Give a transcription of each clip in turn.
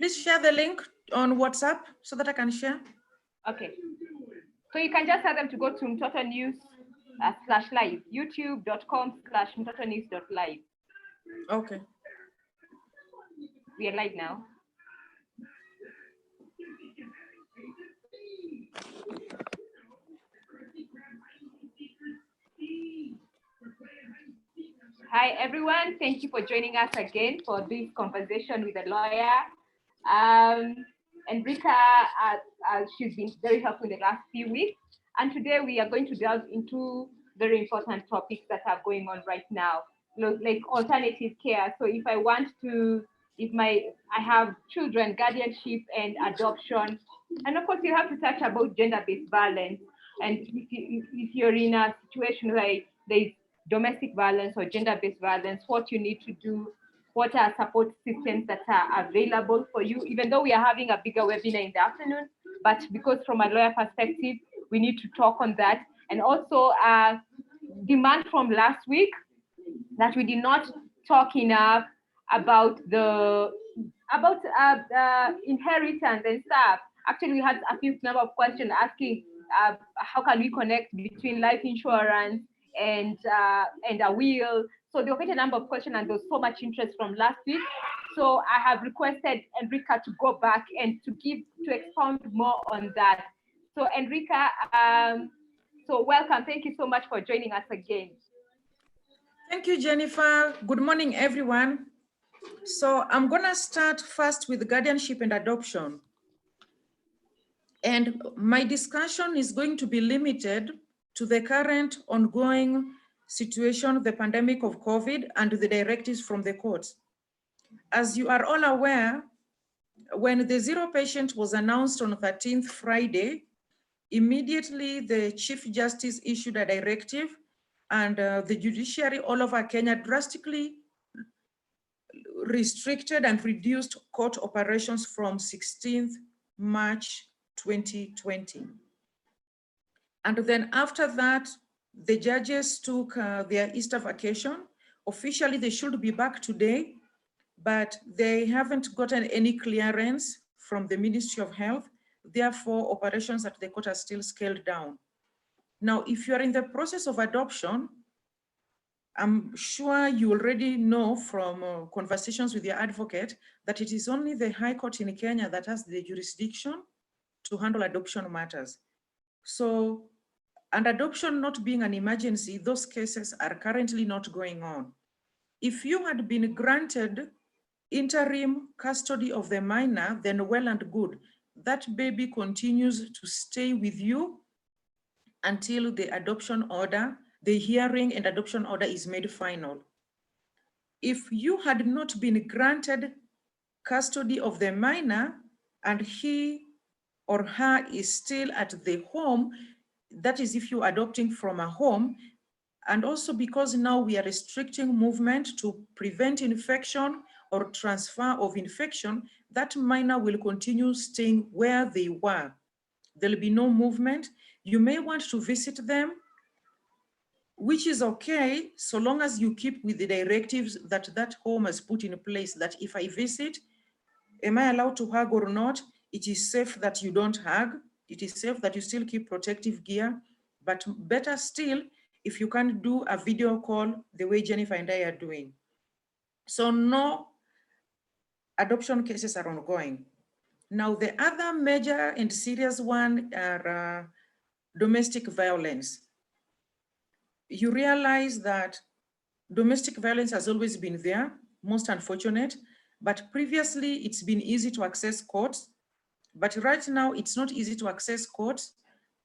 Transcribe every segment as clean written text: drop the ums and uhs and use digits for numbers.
Please share the link on WhatsApp so that I can share. Okay. So you can just tell them to go to Mtoto News /live, youtube.com/mtotonews.live. Okay. We are live now. Hi, everyone. Thank you for joining us again for this conversation with a lawyer. Enrica, she's been very helpful in the last few weeks. And today we are going to delve into very important topics that are going on right now, like alternative care. So if I want to, I have children, guardianship and adoption, and of course you have to touch about gender-based violence. And if you're in a situation where there's domestic violence or gender-based violence, what you need to do, what are support systems that are available for you, even though we are having a bigger webinar in the afternoon, but because from a lawyer perspective, we need to talk on that. And also demand from last week that we did not talk enough about inheritance and stuff. Actually, we had a few number of questions asking how can we connect between life insurance and a will. So there were quite a number of questions, and there was so much interest from last week. So I have requested Enrica to go back and to expound more on that. So Enrica, so welcome. Thank you so much for joining us again. Thank you, Jennifer. Good morning, everyone. So I'm gonna start first with guardianship and adoption. And my discussion is going to be limited to the current ongoing situation, the pandemic of COVID, and the directives from the courts. As you are all aware, when the zero patient was announced on 13th Friday, immediately the Chief Justice issued a directive, and the judiciary all over Kenya drastically restricted and reduced court operations from 16th March 2020. And then after that, the judges took their Easter vacation. Officially, they should be back today, but they haven't gotten any clearance from the Ministry of Health. Therefore, operations at the court are still scaled down. Now, if you're in the process of adoption, I'm sure you already know from conversations with your advocate that it is only the High Court in Kenya that has the jurisdiction to handle adoption matters. So, and adoption not being an emergency, those cases are currently not going on. If you had been granted interim custody of the minor, then well and good. That baby continues to stay with you until the adoption order, the hearing and adoption order is made final. If you had not been granted custody of the minor and he or her is still at the home, that is if you're adopting from a home, and also because now we are restricting movement to prevent infection or transfer of infection, that minor will continue staying where they were. There'll be no movement. You may want to visit them, which is okay, so long as you keep with the directives that that home has put in place, that if I visit, am I allowed to hug or not? It is safe that you don't hug. It is safe that you still keep protective gear, but better still, if you can do a video call the way Jennifer and I are doing. So no adoption cases are ongoing. Now, the other major and serious one are domestic violence. You realize that domestic violence has always been there, most unfortunate, but previously it's been easy to access courts, but right now it's not easy to access courts,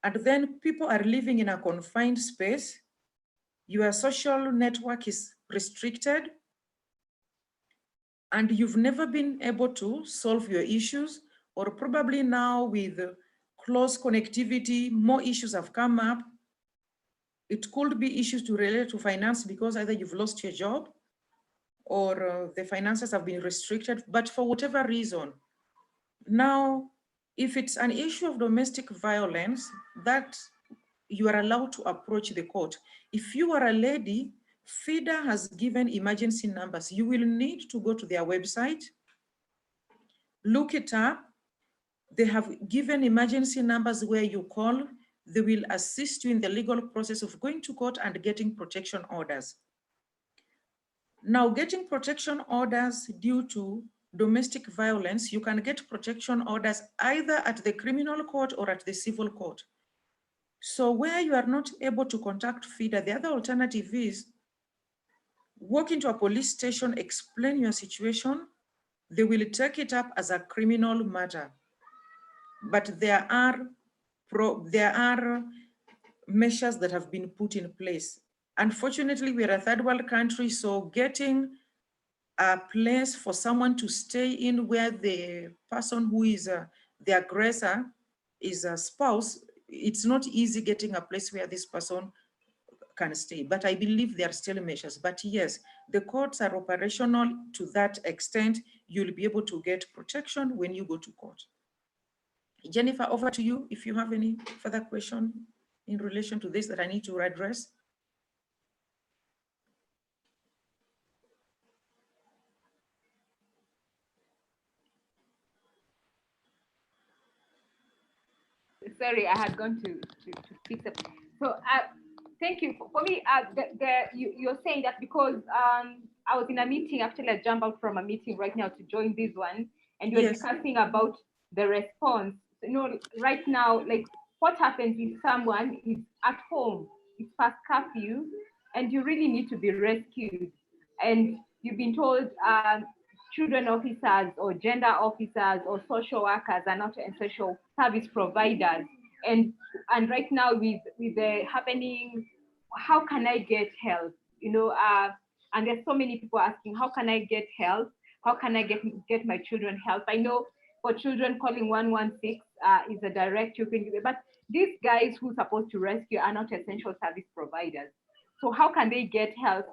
and then people are living in a confined space. Your social network is restricted, and you've never been able to solve your issues, or probably now with close connectivity, more issues have come up. It could be issues to relate to finance because either you've lost your job or the finances have been restricted, but for whatever reason. Now, if it's an issue of domestic violence, that you are allowed to approach the court. If you are a lady, FIDA has given emergency numbers. You will need to go to their website, look it up. They have given emergency numbers where you call. They will assist you in the legal process of going to court and getting protection orders. Now, getting protection orders due to domestic violence, you can get protection orders either at the criminal court or at the civil court. So where you are not able to contact FIDA, the other alternative is walk into a police station, explain your situation. They will take it up as a criminal matter. But there are measures that have been put in place. Unfortunately, we're a third world country, so getting a place for someone to stay in where the person who is the aggressor is a spouse, it's not easy getting a place where this person can stay. But I believe there are still measures. But yes, the courts are operational to that extent. You'll be able to get protection when you go to court. Jennifer, over to you if you have any further question in relation to this that I need to address. Sorry, I had gone to fix up. So thank you. For me, you're saying that because I was in a meeting, actually I jumped out from a meeting right now to join this one, and you're discussing about the response. You know, right now, like what happens if someone is at home, it's past curfew, and you really need to be rescued, and you've been told children officers or gender officers or social workers are not essential service providers. And right now with the happening, how can I get help? You know, and there's so many people asking, how can I get help? How can I get my children help? I know for children, calling 116 is a direct, you can do it, but these guys who are supposed to rescue are not essential service providers. So how can they get help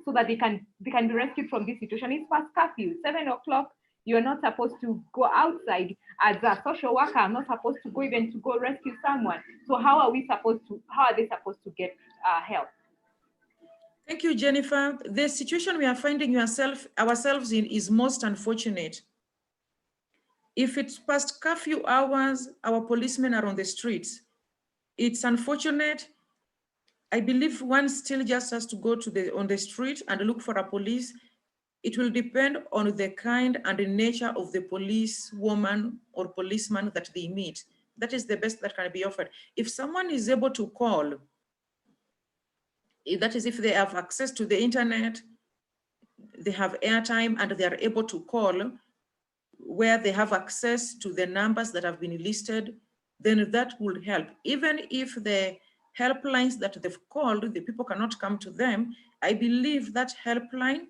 so that they can be rescued from this situation? It's past curfew, 7 o'clock. You're not supposed to go outside. As a social worker, I'm not supposed to go even to go rescue someone. So how are they supposed to get help? Thank you, Jennifer. The situation we are finding ourselves in is most unfortunate. If it's past curfew hours, our policemen are on the streets. It's unfortunate. I believe one still just has to go on the street and look for a police. It will depend on the kind and the nature of the police woman or policeman that they meet. That is the best that can be offered. If someone is able to call, that is if they have access to the internet, they have airtime and they are able to call where they have access to the numbers that have been listed, then that will help. Even if the helplines that they've called, the people cannot come to them, I believe that helpline,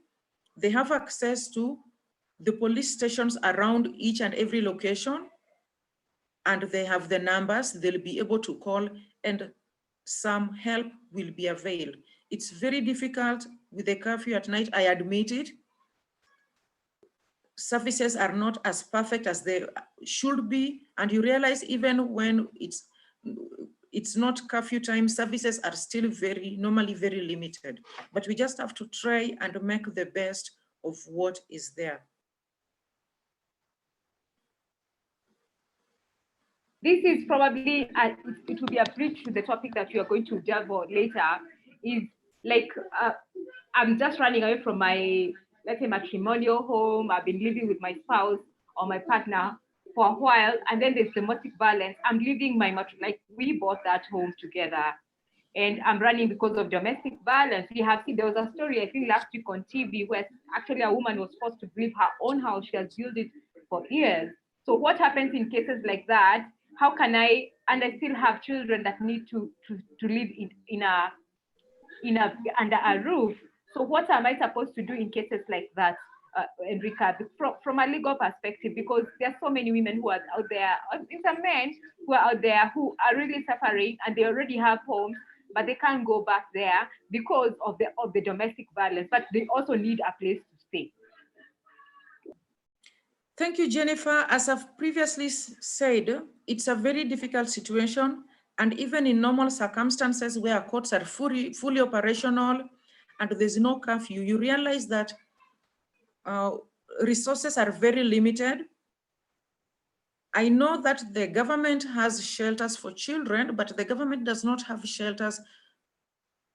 they have access to the police stations around each and every location, and they have the numbers, they'll be able to call and some help will be availed. It's very difficult with the curfew at night, I admit it. Services are not as perfect as they should be, and you realize even when it's not curfew time, services are still normally very limited, but we just have to try and make the best of what is there. This is probably, it will be a bridge to the topic that you are going to delve on later, is like, I'm just running away from my, let's say, matrimonial home. I've been living with my spouse or my partner for a while, and then there's domestic violence. I'm leaving like we bought that home together, and I'm running because of domestic violence. We have seen, there was a story, I think last week on TV, where actually a woman was forced to leave her own house. She has built it for years. So what happens in cases like that? How can I, and I still have children that need to live under a roof. So what am I supposed to do in cases like that, Enrica, from a legal perspective? Because there are so many women who are out there, some men who are out there who are really suffering, and they already have homes, but they can't go back there because of the domestic violence, but they also need a place to stay. Thank you, Jennifer. As I've previously said, it's a very difficult situation. And even in normal circumstances where courts are fully operational and there's no curfew, you realize that resources are very limited. I know that the government has shelters for children, but the government does not have shelters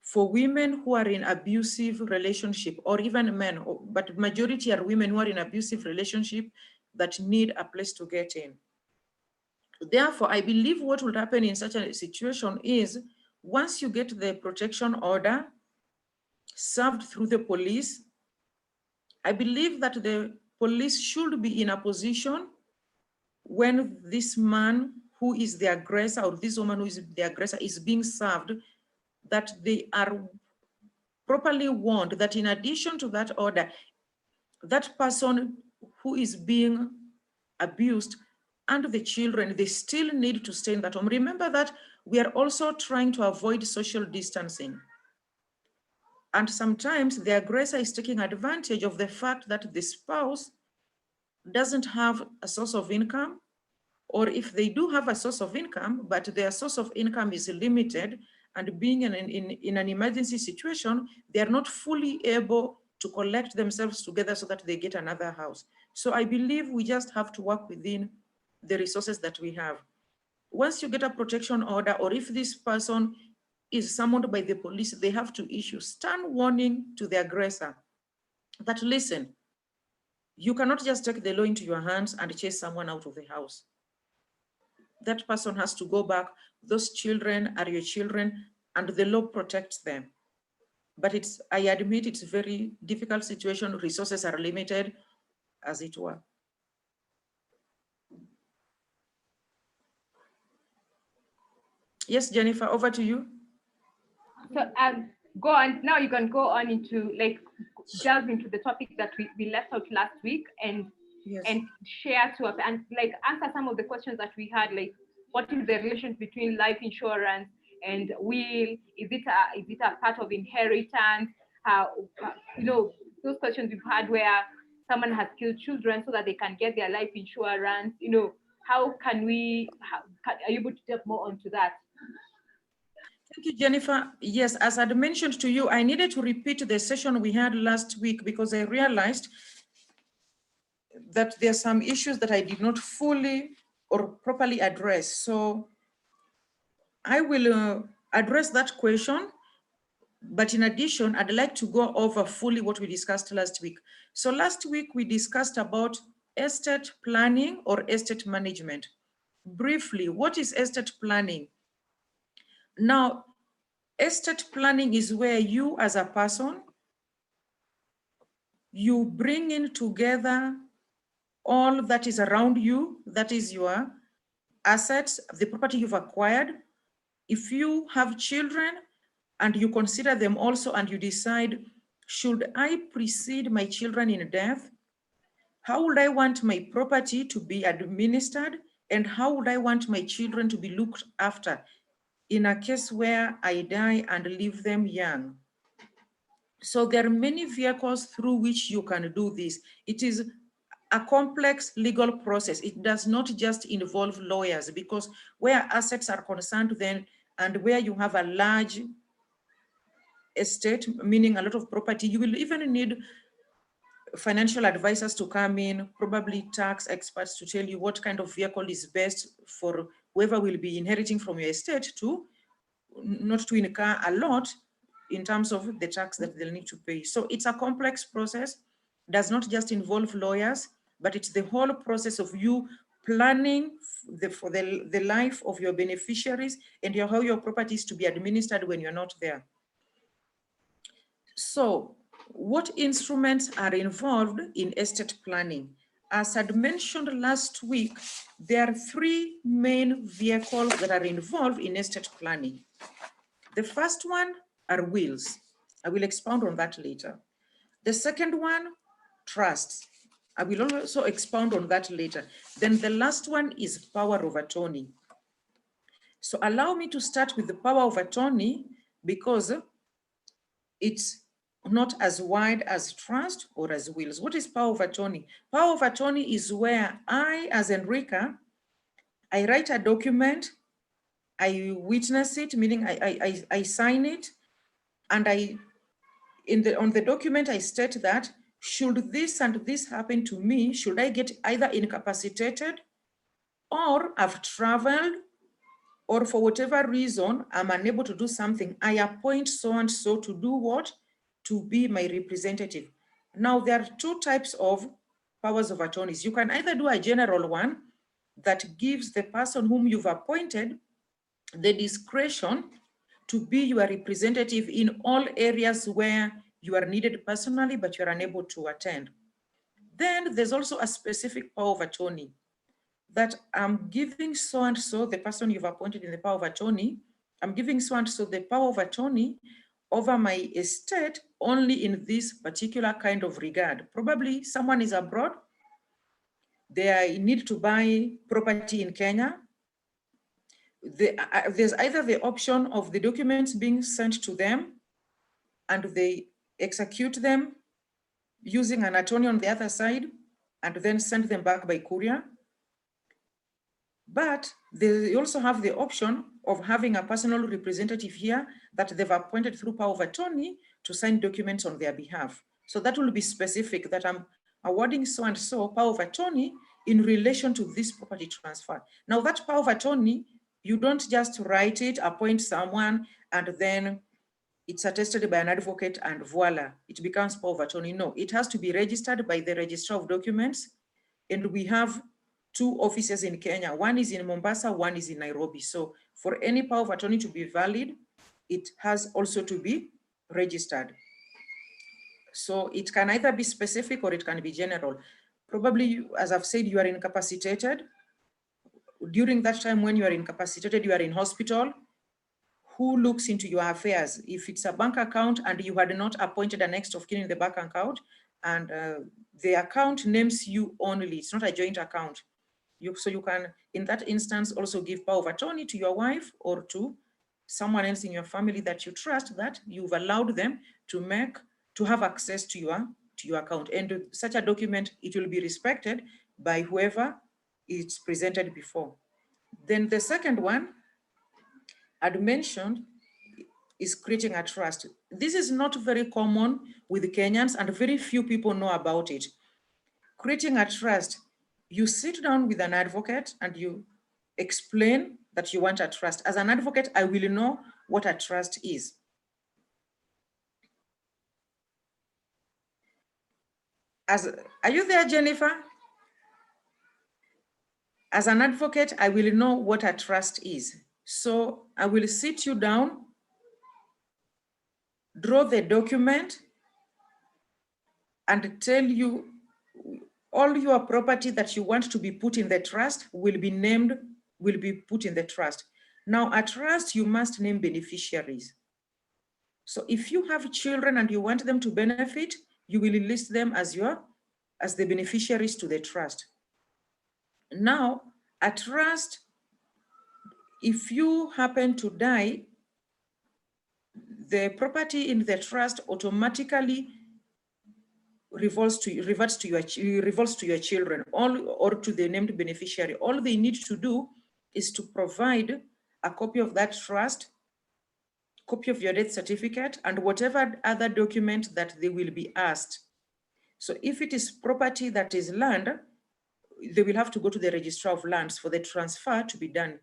for women who are in abusive relationship, or even men, but majority are women who are in abusive relationship that need a place to get in. Therefore, I believe what will happen in such a situation is, once you get the protection order served through the police, I believe that the police should be in a position when this man who is the aggressor, or this woman who is the aggressor, is being served, that they are properly warned that in addition to that order, that person who is being abused and the children, they still need to stay in that home. Remember that we are also trying to avoid social distancing. And sometimes the aggressor is taking advantage of the fact that the spouse doesn't have a source of income, or if they do have a source of income, but their source of income is limited, and being in an emergency situation, they are not fully able to collect themselves together so that they get another house. So I believe we just have to work within the resources that we have. Once you get a protection order, or if this person is summoned by the police, they have to issue stern warning to the aggressor that, listen, you cannot just take the law into your hands and chase someone out of the house. That person has to go back. Those children are your children, and the law protects them. But I admit it's a very difficult situation. Resources are limited, as it were. Yes, Jennifer, over to you. So go on. Now you can go on into, like, delve into the topic that we left out last week, and Yes. and share to us, and like answer some of the questions that we had, like what is the relation between life insurance and will? Is it a part of inheritance? You know, those questions we've had where someone has killed children so that they can get their life insurance. You know, how can we? Are you able to delve more onto that? Thank you, Jennifer. Yes, as I'd mentioned to you, I needed to repeat the session we had last week because I realized that there are some issues that I did not fully or properly address. So I will address that question, but in addition, I'd like to go over fully what we discussed last week. So last week we discussed about estate planning or estate management. Briefly, what is estate planning? Now, estate planning is where you as a person, you bring in together all that is around you, that is your assets, the property you've acquired. If you have children and you consider them also, and you decide, should I precede my children in death? How would I want my property to be administered? And how would I want my children to be looked after in a case where I die and leave them young? So there are many vehicles through which you can do this. It is a complex legal process. It does not just involve lawyers, because where assets are concerned then, and where you have a large estate, meaning a lot of property, you will even need financial advisors to come in, probably tax experts, to tell you what kind of vehicle is best for whoever will be inheriting from your estate, to not to incur a lot in terms of the tax that they'll need to pay. So it's a complex process, does not just involve lawyers, but it's the whole process of you planning for the life of your beneficiaries and how your property is to be administered when you're not there. So what instruments are involved in estate planning? As I'd mentioned last week, there are three main vehicles that are involved in estate planning. The first one are wills. I will expound on that later. The second one, trusts. I will also expound on that later. Then the last one is power of attorney. So allow me to start with the power of attorney, because it's not as wide as trust or as wills. What is power of attorney? Power of attorney is where I, as Enrica, I write a document, I witness it, meaning I sign it, and on the document I state that, should this and this happen to me, should I get either incapacitated or I've traveled, or for whatever reason, I'm unable to do something, I appoint so-and-so to do what? To be my representative. Now, there are two types of powers of attorneys. You can either do a general one that gives the person whom you've appointed the discretion to be your representative in all areas where you are needed personally, but you're unable to attend. Then there's also a specific power of attorney that I'm giving so-and-so, the person you've appointed in the power of attorney, I'm giving so-and-so the power of attorney over my estate only in this particular kind of regard. Probably someone is abroad, they need to buy property in Kenya. There's either the option of the documents being sent to them and they execute them using an attorney on the other side and then send them back by courier. But they also have the option of having a personal representative here that they've appointed through power of attorney to sign documents on their behalf. So that will be specific, that I'm awarding so-and-so power of attorney in relation to this property transfer. Now that power of attorney, you don't just write it, appoint someone, and then it's attested by an advocate and voila, it becomes power of attorney. No, it has to be registered by the Registrar of Documents. And we have two offices in Kenya. One is in Mombasa, one is in Nairobi. So for any power of attorney to be valid, it has also to be registered. So it can either be specific or it can be general. Probably, as I've said, you are incapacitated. During that time when you are incapacitated, you are in hospital. Who looks into your affairs? If it's a bank account and you had not appointed a next of kin in the bank account, and the account names you only, it's not a joint account. So you can, in that instance, also give power of attorney to your wife or to someone else in your family that you trust, that you've allowed them to have access to your account. And such a document, it will be respected by whoever it's presented before. Then the second one I'd mentioned is creating a trust. This is not very common with Kenyans and very few people know about it. Creating a trust, you sit down with an advocate and you explain that you want a trust. As an advocate, I will know what a trust is. Are you there, Jennifer? As an advocate, I will know what a trust is. So I will sit you down, draw the document, and tell you all your property that you want to be put in the trust will be put in the trust. Now, a trust, you must name beneficiaries. So if you have children and you want them to benefit, you will list them as the beneficiaries to the trust. Now, a trust, if you happen to die, the property in the trust automatically reverts to your children or to the named beneficiary. All they need to do is to provide a copy of that trust, copy of your death certificate, and whatever other document that they will be asked. So if it is property that is land, they will have to go to the Registrar of Lands for the transfer to be done.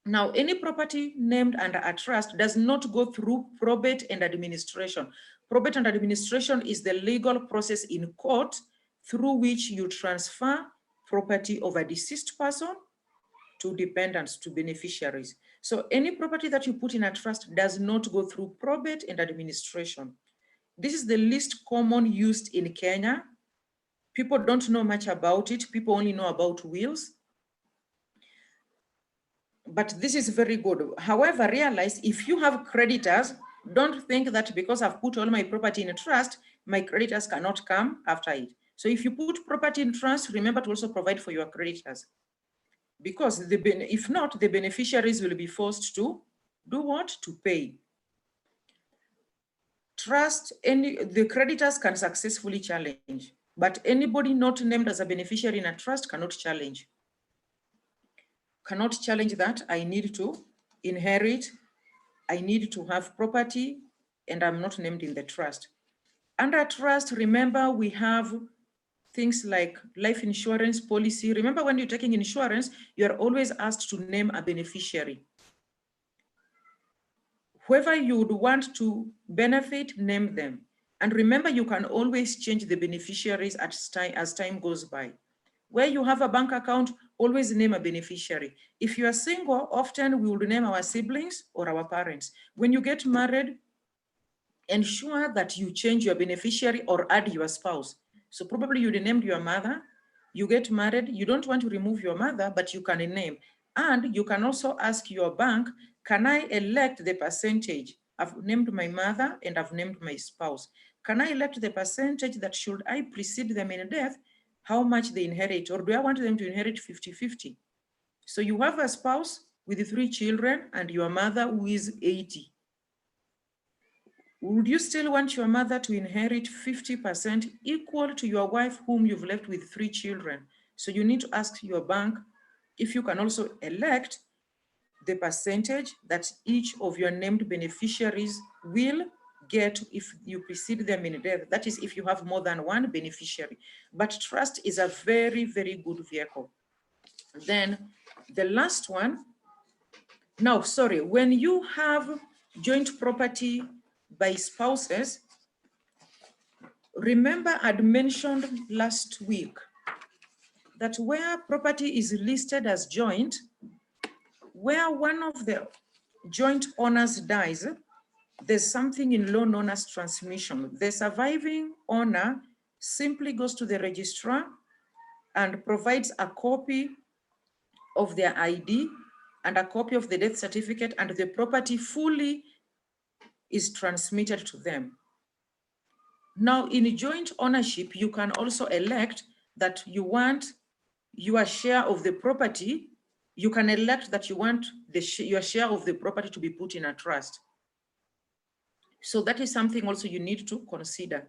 Now, any property named under a trust does not go through probate and administration. Probate and administration is the legal process in court through which you transfer property of a deceased person to dependents, to beneficiaries. So any property that you put in a trust does not go through probate and administration. This is the least common used in Kenya. People don't know much about it. People only know about wills. But this is very good. However, realize if you have creditors, don't think that because I've put all my property in a trust, my creditors cannot come after it. So if you put property in trust, remember to also provide for your creditors. Because if not, the beneficiaries will be forced to do what? To pay. Trust, the creditors can successfully challenge, but anybody not named as a beneficiary in a trust cannot challenge. Cannot challenge that. I need to inherit, I need to have property, and I'm not named in the trust. Under trust, remember, we have things like life insurance policy. Remember, when you're taking insurance, you're always asked to name a beneficiary. Whoever you would want to benefit, name them. And remember, you can always change the beneficiaries as time goes by. Where you have a bank account, always name a beneficiary. If you are single, often we will name our siblings or our parents. When you get married, ensure that you change your beneficiary or add your spouse. So probably you named your mother, you get married, you don't want to remove your mother, but you can name. And you can also ask your bank, can I elect the percentage? I've named my mother and I've named my spouse. Can I elect the percentage that should I precede them in death, how much they inherit, or do I want them to inherit 50-50? So you have a spouse with 3 children and your mother who is 80. Would you still want your mother to inherit 50% equal to your wife whom you've left with 3 children? So you need to ask your bank if you can also elect the percentage that each of your named beneficiaries will get if you precede them in death. That is, if you have more than one beneficiary. But trust is a very, very good vehicle. Then the last one, now, sorry, when you have joint property by spouses, remember I'd mentioned last week that where property is listed as joint, where one of the joint owners dies, there's something in law known as transmission. The surviving owner simply goes to the registrar and provides a copy of their ID and a copy of the death certificate, and the property fully is transmitted to them. Now, in joint ownership, you can also elect that you want your share of the property. You can elect that you want your share of the property to be put in a trust. So that is something also you need to consider.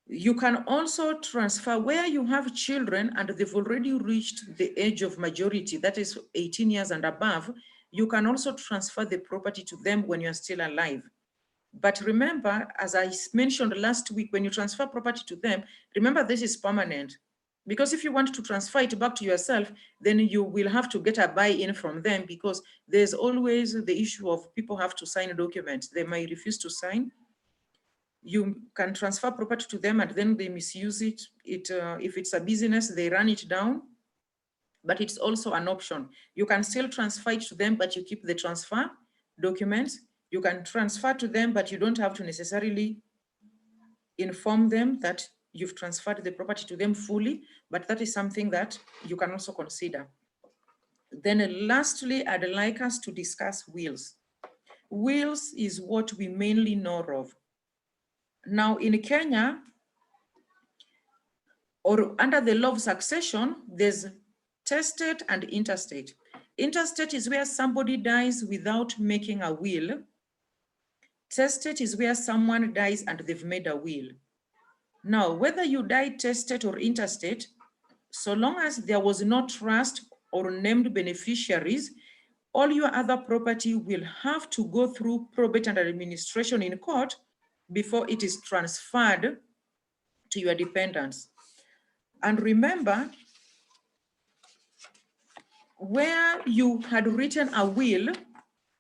You can also transfer where you have children and they've already reached the age of majority, that is 18 years and above. You can also transfer the property to them when you're still alive. But remember, as I mentioned last week, when you transfer property to them, remember this is permanent. Because if you want to transfer it back to yourself, then you will have to get a buy-in from them, because there's always the issue of people have to sign documents. They might refuse to sign. You can transfer property to them and then they misuse it. If it's a business, they run it down, but it's also an option. You can still transfer it to them, but you keep the transfer documents. You can transfer to them, but you don't have to necessarily inform them that you've transferred the property to them fully, but that is something that you can also consider. Then lastly, I'd like us to discuss wills. Wills is what we mainly know of. Now in Kenya, or under the law of succession, there's testate and intestate. Intestate is where somebody dies without making a will. Testate is where someone dies and they've made a will. Now, whether you die testate or intestate, so long as there was no trust or named beneficiaries, all your other property will have to go through probate and administration in court before it is transferred to your dependents. And remember, where you had written a will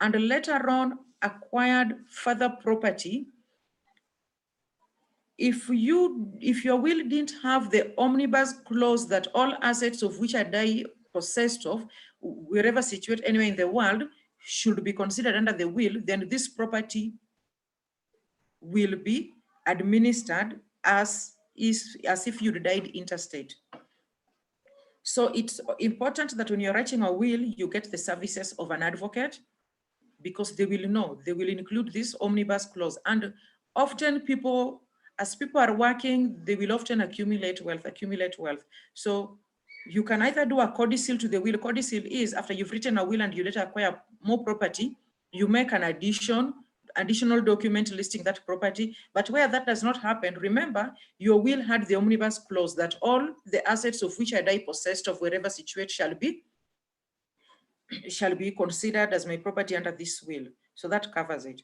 and later on acquired further property, if your will didn't have the omnibus clause that all assets of which a die possessed of, wherever situated anywhere in the world, should be considered under the will, then this property will be administered as if you'd died intestate. So it's important that when you're writing a will, you get the services of an advocate, because they will know, they will include this omnibus clause. And often as people are working, they will often accumulate wealth. So you can either do a codicil to the will. Codicil is after you've written a will and you later acquire more property, you make an additional document listing that property. But where that does not happen, remember, your will had the omnibus clause that all the assets of which I die possessed of wherever situated shall be considered as my property under this will. So that covers it.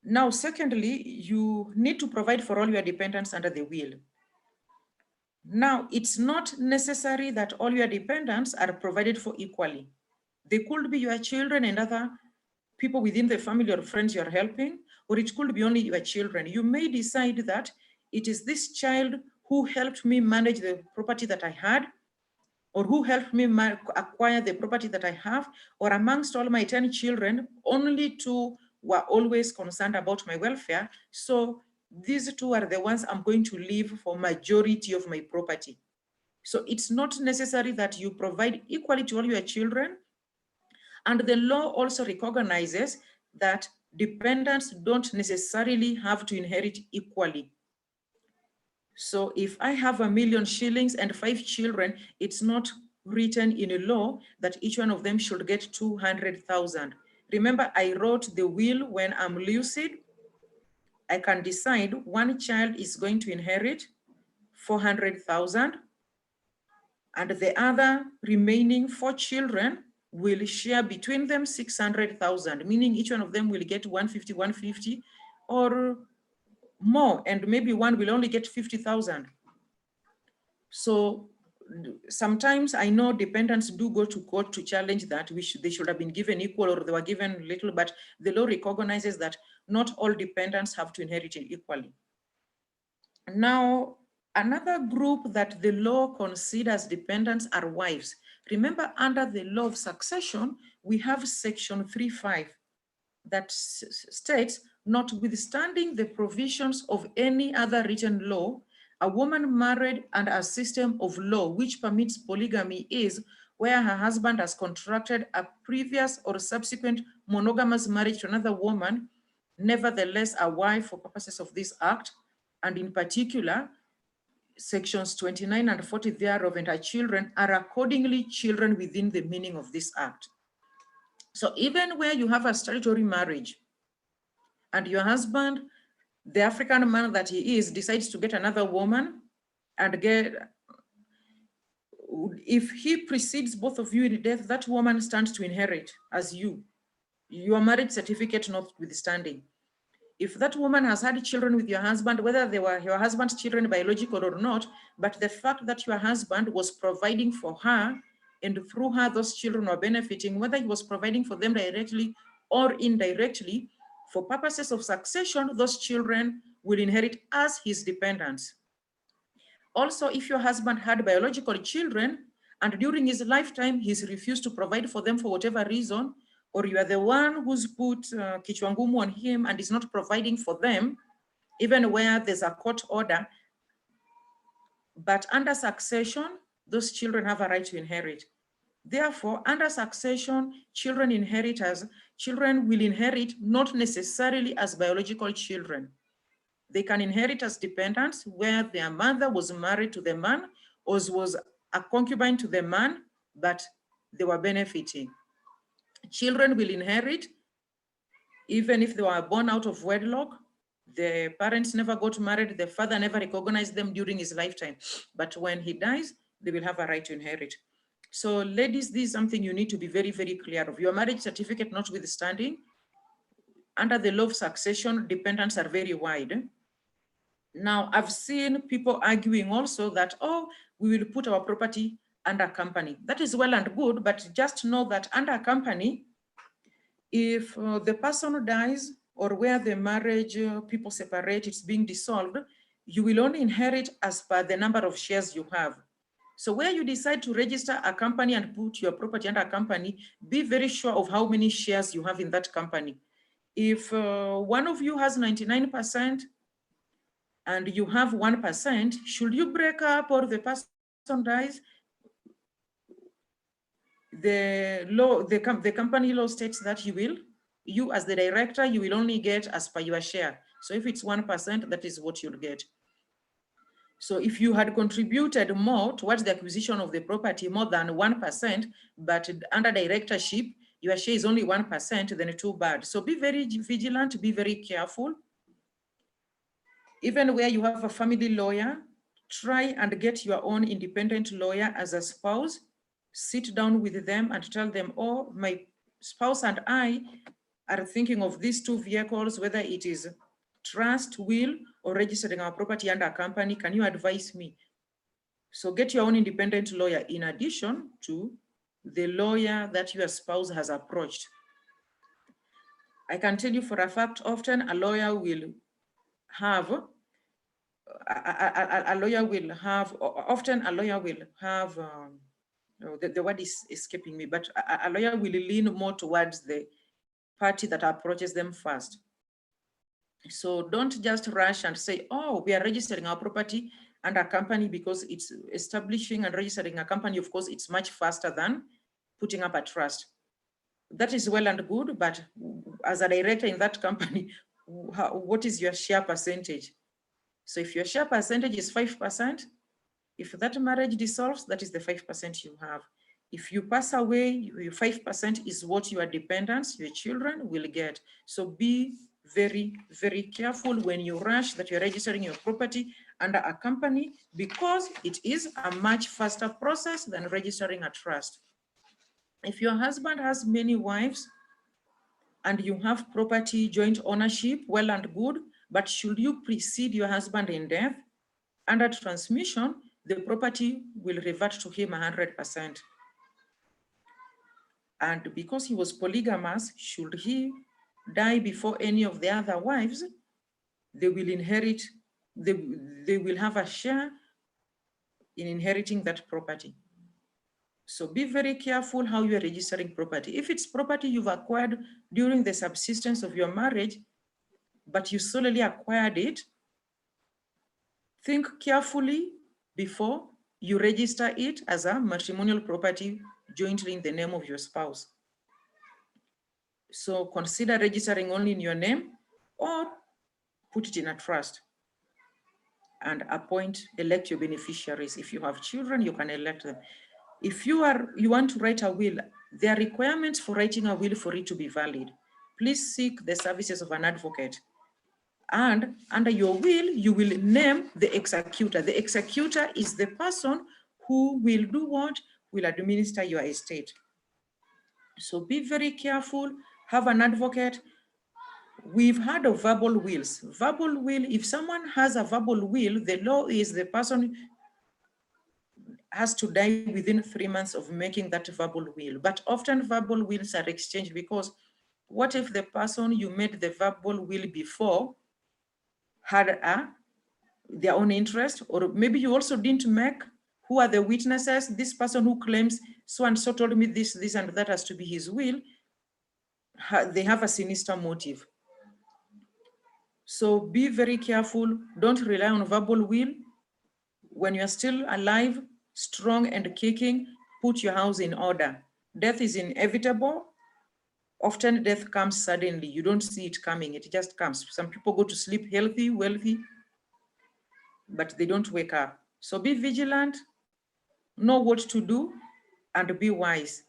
Now, secondly, you need to provide for all your dependents under the will. Now, it's not necessary that all your dependents are provided for equally. They could be your children and other people within the family or friends you're helping, or it could be only your children. You may decide that it is this child who helped me manage the property that I had, or who helped me acquire the property that I have, or amongst all my 10 children, only 2 were always concerned about my welfare. So these 2 are the ones I'm going to leave for majority of my property. So it's not necessary that you provide equally to all your children. And the law also recognizes that dependents don't necessarily have to inherit equally. So if I have 1,000,000 shillings and 5 children, it's not written in a law that each one of them should get 200,000. Remember, I wrote the will when I'm lucid. I can decide one child is going to inherit 400,000, and the other remaining 4 children will share between them 600,000, meaning each one of them will get 150, 150, or more, and maybe one will only get 50,000. So sometimes I know dependents do go to court to challenge that they should have been given equal, or they were given little, but the law recognizes that not all dependents have to inherit equally. Now, another group that the law considers dependents are wives. Remember, under the law of succession, we have section 3.5 that states, notwithstanding the provisions of any other written law, a woman married under a system of law which permits polygamy is where her husband has contracted a previous or subsequent monogamous marriage to another woman, nevertheless a wife for purposes of this act, and in particular, sections 29 and 40 thereof and her children are accordingly children within the meaning of this act. So even where you have a statutory marriage and your husband, the African man that he is, decides to get another woman and if he precedes both of you in death, that woman stands to inherit as you, your marriage certificate notwithstanding. If that woman has had children with your husband, whether they were your husband's children biological or not, but the fact that your husband was providing for her and through her those children were benefiting, whether he was providing for them directly or indirectly, for purposes of succession, those children will inherit as his dependents. Also, if your husband had biological children and during his lifetime, he's refused to provide for them for whatever reason, or you are the one who's put kichwa ngumu on him and is not providing for them, even where there's a court order, but under succession, those children have a right to inherit. Therefore, under succession, children will inherit not necessarily as biological children. They can inherit as dependents where their mother was married to the man or was a concubine to the man, but they were benefiting. Children will inherit even if they were born out of wedlock. The parents never got married, the father never recognized them during his lifetime. But when he dies, they will have a right to inherit. So ladies, this is something you need to be very, very clear of. Your marriage certificate notwithstanding, under the law of succession, dependents are very wide. Now, I've seen people arguing also that, oh, we will put our property under company. That is well and good, but just know that under a company, if the person dies or where the marriage people separate, it's being dissolved, you will only inherit as per the number of shares you have. So where you decide to register a company and put your property under a company, be very sure of how many shares you have in that company. If one of you has 99% and you have 1%, should you break up or the person dies, the company law states that you as the director, you will only get as per your share. So if it's 1%, that is what you'll get. So if you had contributed more towards the acquisition of the property, more than 1%, but under directorship, your share is only 1%, then too bad. So be very vigilant, be very careful. Even where you have a family lawyer, try and get your own independent lawyer as a spouse. Sit down with them and tell them, oh, my spouse and I are thinking of these 2 vehicles, whether it is trust, will, or registering our property under a company. Can you advise me? So get your own independent lawyer in addition to the lawyer that your spouse has approached. I can tell you for a fact, often a lawyer will have, the word is escaping me, but a lawyer will lean more towards the party that approaches them first. So don't just rush and say, oh, we are registering our property and a company, because it's establishing and registering a company. Of course, it's much faster than putting up a trust. That is well and good, but as a director in that company, what is your share percentage? So if your share percentage is 5%, if that marriage dissolves, that is the 5% you have. If you pass away, your 5% is what your dependents, your children will get. So be very, very careful when you rush that you're registering your property under a company, because it is a much faster process than registering a trust. If your husband has many wives and you have property joint ownership, well and good, but should you precede your husband in death, under transmission, the property will revert to him 100%. And because he was polygamous, should he die before any of the other wives, they will inherit, they will have a share in inheriting that property. So be very careful how you are registering property. If it's property you've acquired during the subsistence of your marriage, but you solely acquired it, think carefully before you register it as a matrimonial property jointly in the name of your spouse. So consider registering only in your name, or put it in a trust and elect your beneficiaries. If you have children, you can elect them. If you want to write a will, there are requirements for writing a will for it to be valid. Please seek the services of an advocate. And under your will, you will name the executor. The executor is the person who will do what? Will administer your estate. So be very careful, have an advocate. We've heard of verbal wills. Verbal will, if someone has a verbal will, the law is the person has to die within 3 months of making that verbal will. But often verbal wills are exchanged, because what if the person you made the verbal will before had their own interest, or maybe you also didn't make, who are the witnesses? This person who claims so and so told me this, this and that has to be his will, they have a sinister motive. So be very careful. Don't rely on verbal will. When you're still alive, strong and kicking, put your house in order. Death is inevitable. Often death comes suddenly. You don't see it coming. It just comes. Some people go to sleep healthy, wealthy, but they don't wake up. So be vigilant, know what to do, and be wise.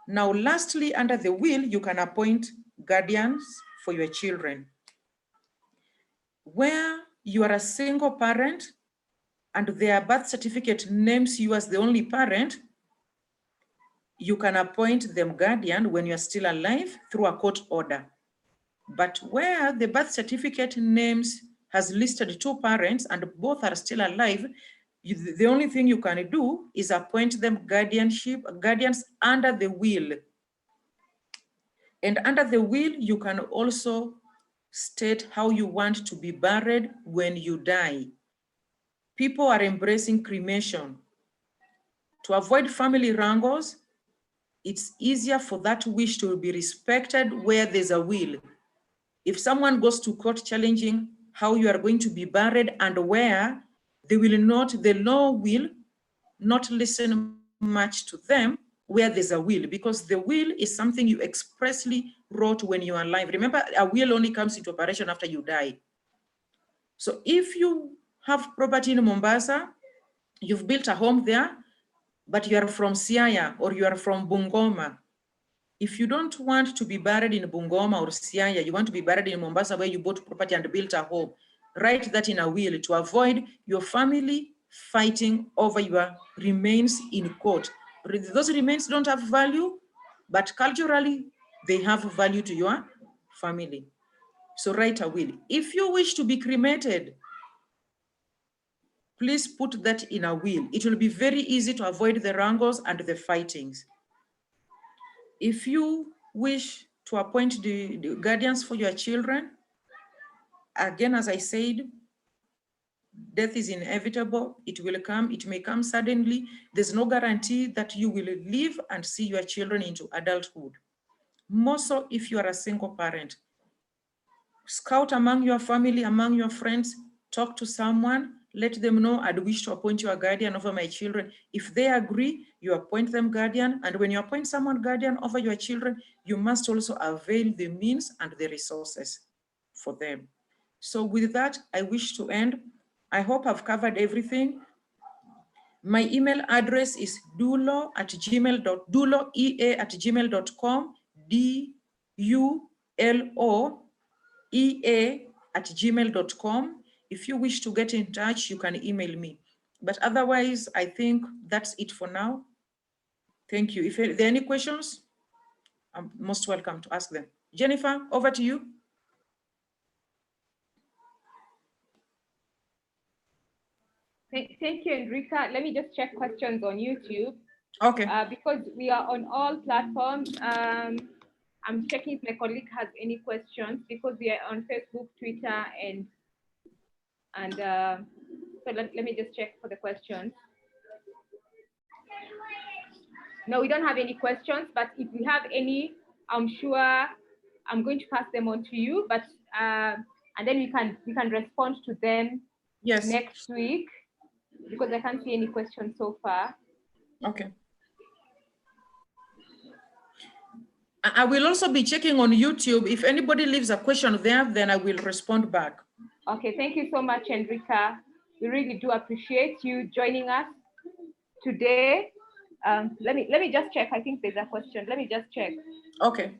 Now, lastly, under the will, you can appoint guardians for your children. Where you are a single parent and their birth certificate names you as the only parent, you can appoint them guardian when you're still alive through a court order. But where the birth certificate names has listed 2 parents and both are still alive, the only thing you can do is appoint them guardians under the will. And under the will, you can also state how you want to be buried when you die. People are embracing cremation. To avoid family wrangles, it's easier for that wish to be respected where there's a will. If someone goes to court challenging how you are going to be buried and where, the law will not listen much to them where there's a will, because the will is something you expressly wrote when you are alive. Remember, a will only comes into operation after you die. So if you have property in Mombasa, you've built a home there, but you are from Siaya or you are from Bungoma. If you don't want to be buried in Bungoma or Siaya, you want to be buried in Mombasa where you bought property and built a home, write that in a will to avoid your family fighting over your remains in court. Those remains don't have value, but culturally, they have value to your family. So write a will. If you wish to be cremated, please put that in a will. It will be very easy to avoid the wrangles and the fightings. If you wish to appoint the guardians for your children, again, as I said, death is inevitable. It will come, it may come suddenly. There's no guarantee that you will live and see your children into adulthood. More so if you are a single parent. Scout among your family, among your friends, talk to someone, let them know I'd wish to appoint you a guardian over my children. If they agree, you appoint them guardian. And when you appoint someone guardian over your children, you must also avail the means and the resources for them. So with that, I wish to end. I hope I've covered everything. My email address is duloea@gmail.com, duloea@gmail.com. If you wish to get in touch, you can email me. But otherwise, I think that's it for now. Thank you. If there are any questions, I'm most welcome to ask them. Jennifer, over to you. Thank you, Enrica. Let me just check questions on YouTube. Okay. Because we are on all platforms. I'm checking if my colleague has any questions because we are on Facebook, Twitter, so let me just check for the questions. No, we don't have any questions, but if we have any, I'm sure I'm going to pass them on to you, but and then we can respond to them next week because I can't see any questions so far. Okay. I will also be checking on YouTube. If anybody leaves a question there, then I will respond back. Okay, thank you so much, Enrica. We really do appreciate you joining us today. Let me just check. I think there's a question. Let me just check. Okay.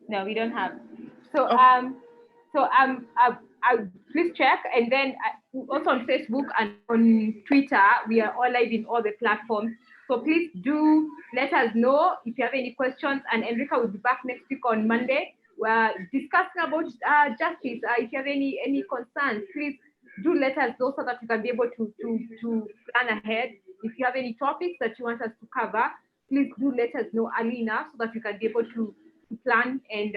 No, we don't have. So okay. Please check, and then also on Facebook and on Twitter, we are all live in all the platforms. So please do let us know if you have any questions, and Enrica will be back next week on Monday. We're discussing about justice. If you have any concerns, please do let us know so that we can be able to plan ahead. If you have any topics that you want us to cover, please do let us know early enough so that we can be able to plan and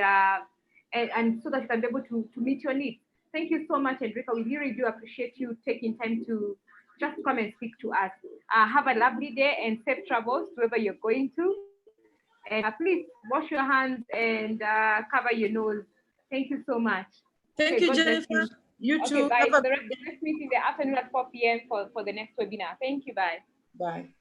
so that you can be able to meet your needs. Thank you so much, Enrica. We really do appreciate you taking time to just come and speak to us. Have a lovely day and safe travels wherever you're going to. And please wash your hands and cover your nose. Thank you so much. Thank you, Jennifer. You too. Okay, bye. The next meeting in the afternoon at 4 p.m. for the next webinar. Thank you. Bye. Bye.